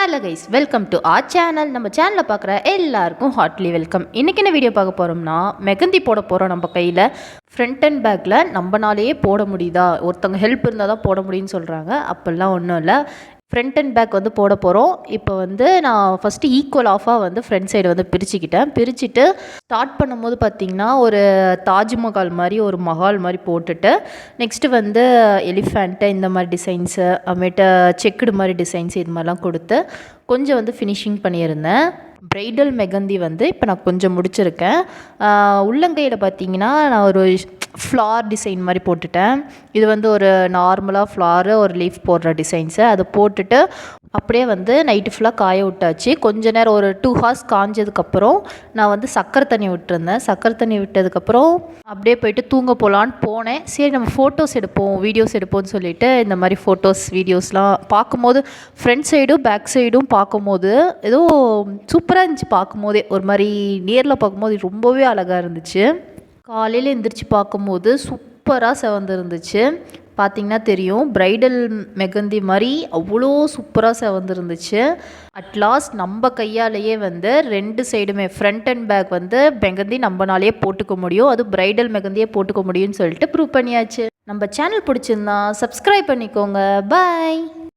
Hello guys, welcome to R channel. நம்ம சேனலில் பார்க்குற எல்லாருக்கும் ஹார்ட்லி வெல்கம். இன்றைக்கி என்ன வீடியோ பார்க்க போகிறோம்னா, மெகந்தி போட போகிறோம். நம்ம கையில் ஃப்ரண்ட் அண்ட் பேக்கில் நம்மனாலேயே போட முடியுதா, ஒருத்தவங்க ஹெல்ப் இருந்தால் தான் போட முடியும்னு சொல்கிறாங்க. அப்படிலாம் ஒன்றும் இல்லை. ஃப்ரண்ட் அண்ட் பேக் போட போகிறோம். இப்போ நான் ஃபஸ்ட்டு ஈக்குவல் ஆஃபாக ஃப்ரண்ட் சைடு பிரிச்சுட்டு ஸ்டார்ட் பண்ணும்போது பார்த்திங்கன்னா ஒரு தாஜ்மஹால் மாதிரி ஒரு மஹால் மாதிரி போட்டுட்டு நெக்ஸ்ட்டு எலிஃபேண்ட்டு இந்த மாதிரி டிசைன்ஸு அப்புறமேட்டு செக்குடு மாதிரி டிசைன்ஸ் இது மாதிரிலாம் கொடுத்து கொஞ்சம் ஃபினிஷிங் பண்ணியிருந்தேன். ப்ரைடல் மெகந்தி இப்போ நான் கொஞ்சம் முடிச்சிருக்கேன். உள்ளங்கையில் பார்த்திங்கன்னா நான் ஒரு ஃப்ளார் டிசைன் மாதிரி போட்டுட்டேன். இது ஒரு நார்மலாக ஃப்ளாரு ஒரு லீஃப் போடுற டிசைன்ஸு அதை போட்டுட்டு அப்படியே நைட்டு ஃபுல்லாக காய விட்டாச்சு. கொஞ்ச நேரம் ஒரு 2 ஹார்ஸ் காஞ்சதுக்கப்புறம் நான் சக்கரை தண்ணி விட்டுருந்தேன். சக்கரை தண்ணி விட்டதுக்கப்புறம் அப்படியே போயிட்டு தூங்க போகலான்னு போனேன். சரி நம்ம ஃபோட்டோஸ் எடுப்போம், வீடியோஸ் எடுப்போம்னு சொல்லிட்டு இந்த மாதிரி ஃபோட்டோஸ் வீடியோஸ்லாம் பார்க்கும்போது ஃப்ரண்ட் சைடும் பேக் சைடும் பார்க்கும்போது ஏதோ சூப்பராக இருந்துச்சு. பார்க்கும்போதே ஒரு மாதிரி நேரில் பார்க்கும்போது ரொம்பவே அழகாக இருந்துச்சு. காலையில் எந்திரிச்சு பார்க்கும்போது சூப்பராக செவந்திருந்துச்சு. பார்த்திங்கன்னா தெரியும், ப்ரைடல் மெகந்தி மாதிரி அவ்வளோ சூப்பராக செவந்திருந்துச்சு. அட்லாஸ்ட் நம்ம கையாலேயே 2 சைடுமே ஃப்ரண்ட் அண்ட் பேக் மெகந்தி நம்மனாலேயே போட்டுக்க முடியும். அது ப்ரைடல் மெகந்தியே போட்டுக்க முடியும்னு சொல்லிட்டு ப்ரூவ் பண்ணியாச்சு. நம்ம சேனல் பிடிச்சிருந்தா சப்ஸ்கிரைப் பண்ணிக்கோங்க. பாய்.